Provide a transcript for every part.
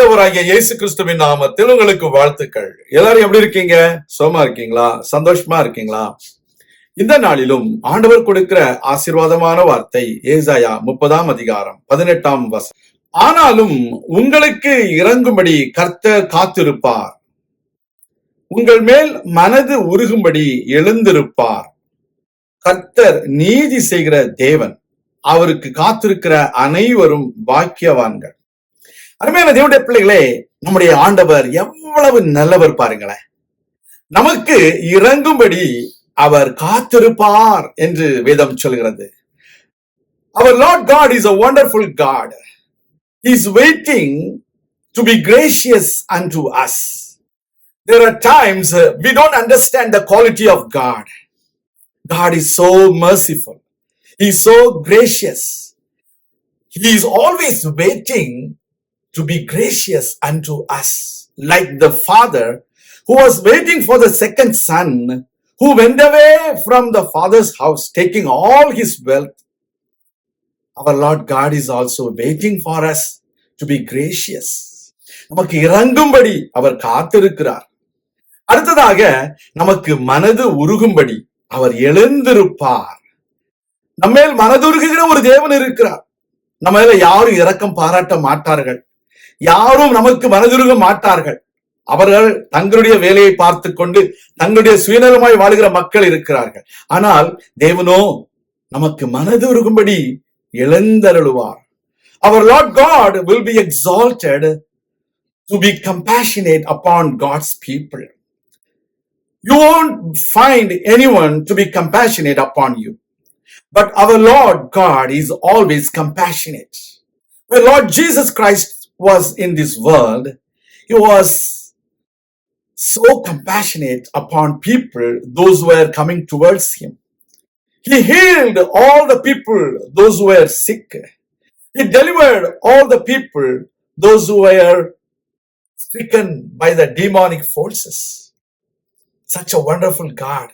ஆண்டவராகிய இயேசு கிறிஸ்துவின் நாமத்தில் உங்களுக்கு வாழ்த்துக்கள். எல்லாரும் எப்படி இருக்கீங்க? சோமா இருக்கீங்களா? சந்தோஷமா இருக்கீங்களா? இந்த நாளிலும் ஆண்டவர் கொடுக்கிற ஆசீர்வாதமான வார்த்தை ஏசாயா 30 வசனம். ஆனாலும் உங்களுக்கு இறங்கும்படி கர்த்தர் காத்திருப்பார், உங்கள் மேல் மனது உருகும்படி எழுந்திருப்பார். கர்த்தர் நீதி செய்கிற தேவன், அவருக்கு காத்திருக்கிற அனைவரும் பாக்கியவான்கள். அருமையான தேவனுடைய பிள்ளைகளே, நம்முடைய ஆண்டவர் எவ்வளவு நல்லவர் பாருங்களேன். நமக்கு இறங்கும்படி அவர் காத்திருப்பார் என்று வேதம் சொல்கிறது. Our Lord God is a wonderful God. He is waiting to be gracious unto us. There are times we don't understand the quality of God. God is so merciful. He is so gracious. He is always waiting to be gracious unto us, like the father who was waiting for the second son who went away from the father's house taking all his wealth. Our Lord God is also waiting for us to be gracious. நமக்கு இறங்கும்படி அவர் காத்திருக்கிறார். அடுத்ததாக நமக்கு மனது உருகும்படி அவர் எழுந்திருப்பார். நம்மேல் மனதுருகுகிற ஒரு தேவன் இருக்கிறார். நம்ம மேல யாரும் இரக்கம் பாராட்ட மாட்டார்கள், யாரும் நமக்கு மனதுருக மாட்டார்கள். அவர்கள் தங்களுடைய வேலையை பார்த்து கொண்டு தங்களுடைய சுயநலமாய் வாழுகிற மக்கள் இருக்கிறார்கள். ஆனால் தேவனோ நமக்கு மனதுருகும்படி எழுந்தருளுவார். Our Lord God will be exalted to be compassionate upon God's people. You won't find anyone to be compassionate upon you, but our Lord God is always compassionate. When Lord Jesus Christ was in this world, he was so compassionate upon people, those who were coming towards him. He healed all the people, those who were sick. He delivered all the people, those who were stricken by the demonic forces. Such a wonderful God.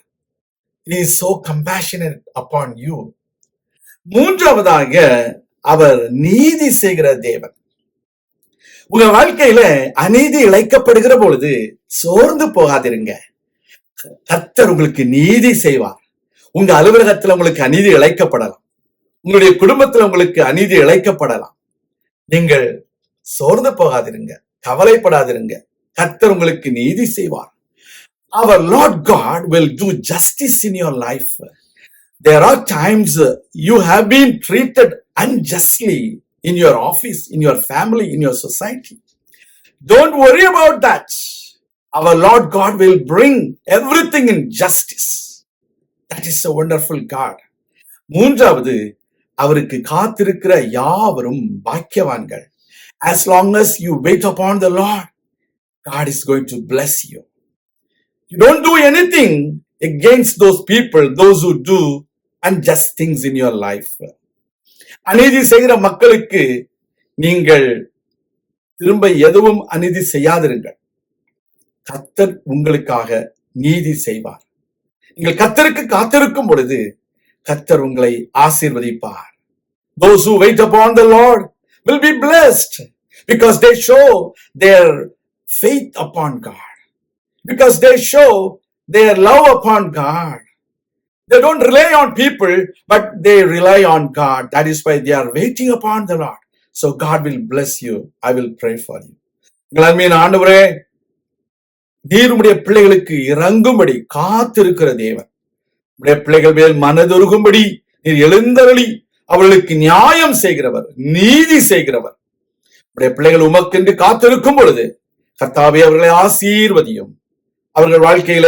He is so compassionate upon you. மூன்றாவதாக அவர் நீதி செய்கிற தேவன். உங்க வாழ்க்கையில அநீதி இழைக்கப்படுகிற பொழுது சோர்ந்து போகாதிருங்க. கர்த்தர் உங்களுக்கு நீதி செய்வார். உங்க அலுவலகத்துல உங்களுக்கு அநீதி இழைக்கப்படலாம், உங்களுடைய குடும்பத்துல உங்களுக்கு அநீதி இழைக்கப்படலாம். நீங்கள் சோர்ந்து போகாதிருங்க, கவலைப்படாதிருங்க. கர்த்தர் உங்களுக்கு நீதி செய்வார். Our Lord God will do justice in your life. There are times you have been treated unjustly in your office, in your family, in your society. Don't worry about that. Our Lord God will bring everything in justice. That is a wonderful God. மூன்றாவது, அவருக்கு காத்திருக்கிற யாவரும் பாக்கியவான்கள். As long as you wait upon the Lord, God is going to bless you. You don't do anything against those people, those who do unjust things in your life. அநீதி செய்கிற மக்களுக்கு நீங்கள் திரும்ப எதுவும் அநீதி செய்யாதிருங்கள். கர்த்தர் உங்களுக்காக நீதி செய்வார். நீங்கள் கர்த்தருக்கு காத்திருக்கும் பொழுது கர்த்தர் உங்களை ஆசீர்வதிப்பார். Those who wait upon the Lord will be blessed because they show their faith upon God, because they show their love upon God. They don't rely on people, but they rely on God. That is why they are waiting upon the Lord. So God will bless you. I will pray for you. ஆண்டவரே, நீர் உம்முடைய பிள்ளைகளுக்கு இறங்கும்படி காத்திருக்கிற தேவன். உம்முடைய பிள்ளைகள் மேல் மனதுருகும்படி நீர் எழுந்தருளி அவர்களுக்கு நியாயம் செய்கிறவர், நீதி செய்கிறவர். உம்முடைய பிள்ளைகள் உமக்கென்று காத்திருக்கும் பொழுது கர்த்தாவே அவர்களை ஆசீர்வதியும். அவர்கள் வாழ்க்கையில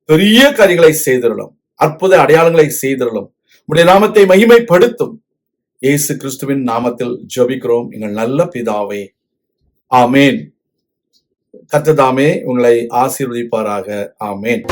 பெரிய காரியங்களை செய்திருளும், அற்புத அடையாளங்களை செய்திருளும். உம்முடைய நாமத்தை மகிமைப்படுத்தும். இயேசு கிறிஸ்துவின் நாமத்தில் ஜெபிக்கிறோம் எங்கள் நல்ல பிதாவே, ஆமேன். கர்த்தர் தாமே உங்களை ஆசீர்வதிப்பாராக. ஆமேன்.